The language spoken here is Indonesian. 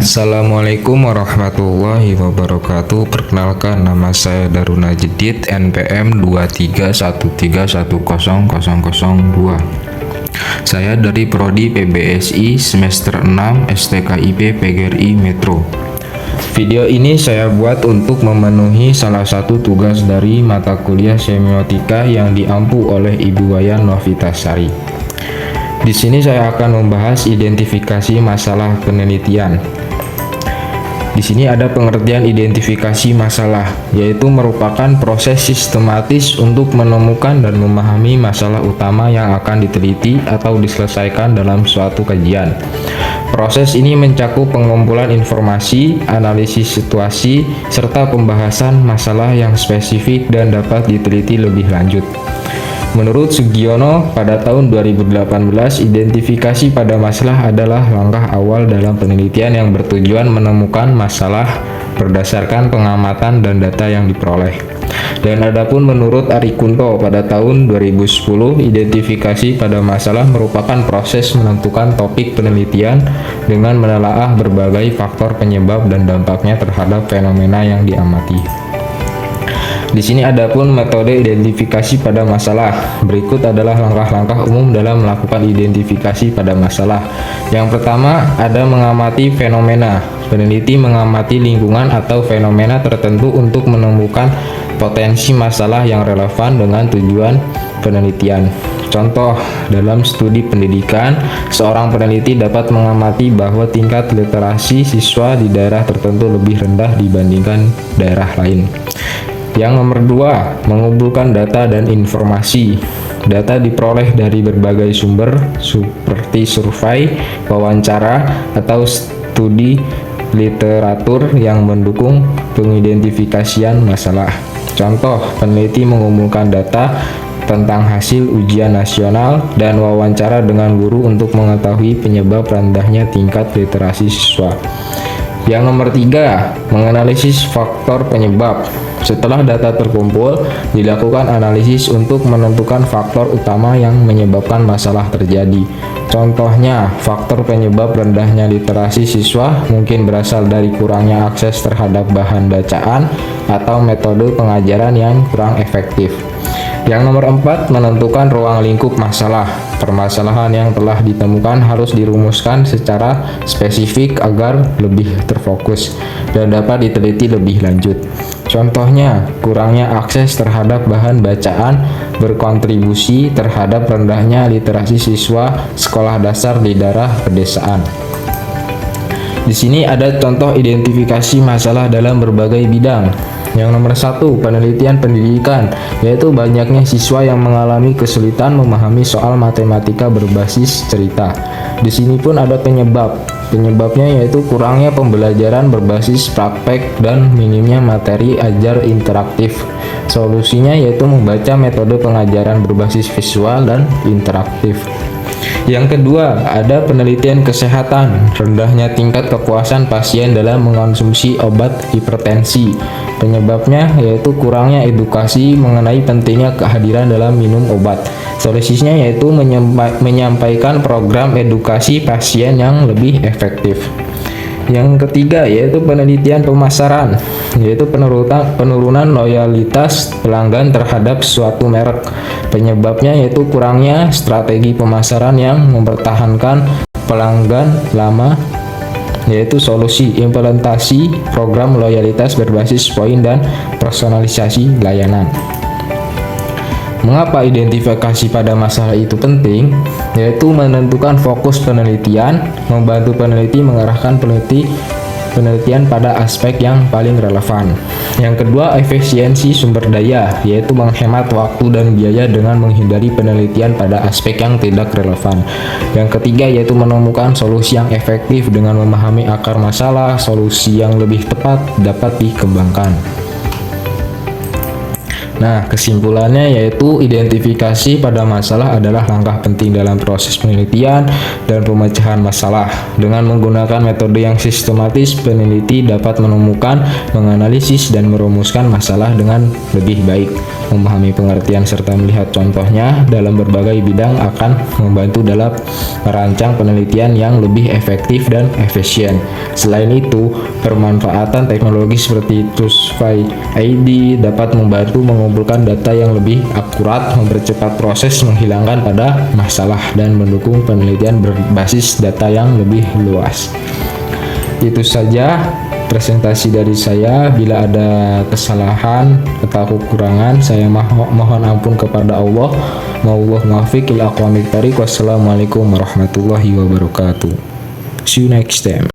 Assalamualaikum warahmatullahi wabarakatuh. Perkenalkan, nama saya Daruna Jedid, NPM 2313100002. Saya dari Prodi PBSI semester 6 STKIP PGRI Metro. Video ini saya buat untuk memenuhi salah satu tugas dari mata kuliah semiotika yang diampu oleh Ibu Wayan Novitasari. Di sini saya akan membahas identifikasi masalah penelitian. Di sini ada pengertian identifikasi masalah, yaitu merupakan proses sistematis untuk menemukan dan memahami masalah utama yang akan diteliti atau diselesaikan dalam suatu kajian. Proses ini mencakup pengumpulan informasi, analisis situasi, serta pembahasan masalah yang spesifik dan dapat diteliti lebih lanjut. Menurut Sugiono, pada tahun 2018, identifikasi pada masalah adalah langkah awal dalam penelitian yang bertujuan menemukan masalah berdasarkan pengamatan dan data yang diperoleh. Dan adapun menurut Ari Kunto, pada tahun 2010, identifikasi pada masalah merupakan proses menentukan topik penelitian dengan menelaah berbagai faktor penyebab dan dampaknya terhadap fenomena yang diamati. Di sini adapun metode identifikasi pada masalah. Berikut adalah langkah-langkah umum dalam melakukan identifikasi pada masalah. Yang pertama, ada mengamati fenomena. Peneliti mengamati lingkungan atau fenomena tertentu untuk menemukan potensi masalah yang relevan dengan tujuan penelitian. Contoh, dalam studi pendidikan, seorang peneliti dapat mengamati bahwa tingkat literasi siswa di daerah tertentu lebih rendah dibandingkan daerah lain. Yang nomor 2, mengumpulkan data dan informasi. Data diperoleh dari berbagai sumber seperti survei, wawancara, atau studi literatur yang mendukung pengidentifikasian masalah. Contoh, peneliti mengumpulkan data tentang hasil ujian nasional dan wawancara dengan guru untuk mengetahui penyebab rendahnya tingkat literasi siswa. Yang nomor 3, menganalisis faktor penyebab. Setelah data terkumpul, dilakukan analisis untuk menentukan faktor utama yang menyebabkan masalah terjadi. Contohnya, faktor penyebab rendahnya literasi siswa mungkin berasal dari kurangnya akses terhadap bahan bacaan atau metode pengajaran yang kurang efektif. Yang nomor 4, menentukan ruang lingkup masalah. Permasalahan yang telah ditemukan harus dirumuskan secara spesifik agar lebih terfokus dan dapat diteliti lebih lanjut. Contohnya, kurangnya akses terhadap bahan bacaan berkontribusi terhadap rendahnya literasi siswa sekolah dasar di daerah pedesaan. Di sini ada contoh identifikasi masalah dalam berbagai bidang. Yang nomor 1, penelitian pendidikan, yaitu banyaknya siswa yang mengalami kesulitan memahami soal matematika berbasis cerita. Di sini pun ada penyebab. Penyebabnya yaitu kurangnya pembelajaran berbasis praktek dan minimnya materi ajar interaktif. Solusinya yaitu membaca metode pengajaran berbasis visual dan interaktif. Yang kedua, ada penelitian kesehatan, rendahnya tingkat kepuasan pasien dalam mengonsumsi obat hipertensi. Penyebabnya yaitu kurangnya edukasi mengenai pentingnya kehadiran dalam minum obat. Solusinya yaitu menyampaikan program edukasi pasien yang lebih efektif. Yang ketiga yaitu penelitian pemasaran, yaitu penurunan loyalitas pelanggan terhadap suatu merek. Penyebabnya yaitu kurangnya strategi pemasaran yang mempertahankan pelanggan lama, yaitu solusi implementasi program loyalitas berbasis poin dan personalisasi layanan. Mengapa identifikasi pada masalah itu penting? Yaitu menentukan fokus penelitian, membantu peneliti mengarahkan penelitian pada aspek yang paling relevan. Yang kedua, efisiensi sumber daya, yaitu menghemat waktu dan biaya dengan menghindari penelitian pada aspek yang tidak relevan. Yang ketiga, yaitu menemukan solusi yang efektif dengan memahami akar masalah. Solusi yang lebih tepat dapat dikembangkan. Nah, kesimpulannya yaitu identifikasi pada masalah adalah langkah penting dalam proses penelitian dan pemecahan masalah. Dengan menggunakan metode yang sistematis, peneliti dapat menemukan, menganalisis, dan merumuskan masalah dengan lebih baik. Memahami pengertian serta melihat contohnya dalam berbagai bidang akan membantu dalam merancang penelitian yang lebih efektif dan efisien. Selain itu, pemanfaatan teknologi seperti TruSpy ID dapat membantu mengumpulkan data yang lebih akurat, mempercepat proses menghilangkan pada masalah, dan mendukung penelitian berbasis data yang lebih luas. Itu saja presentasi dari saya. Bila ada kesalahan atau kekurangan, saya mohon ampun kepada Allah. Wallahu muwaffiq ila aqwamit thoriq. Wassalamualaikum warahmatullahi wabarakatuh. See you next time.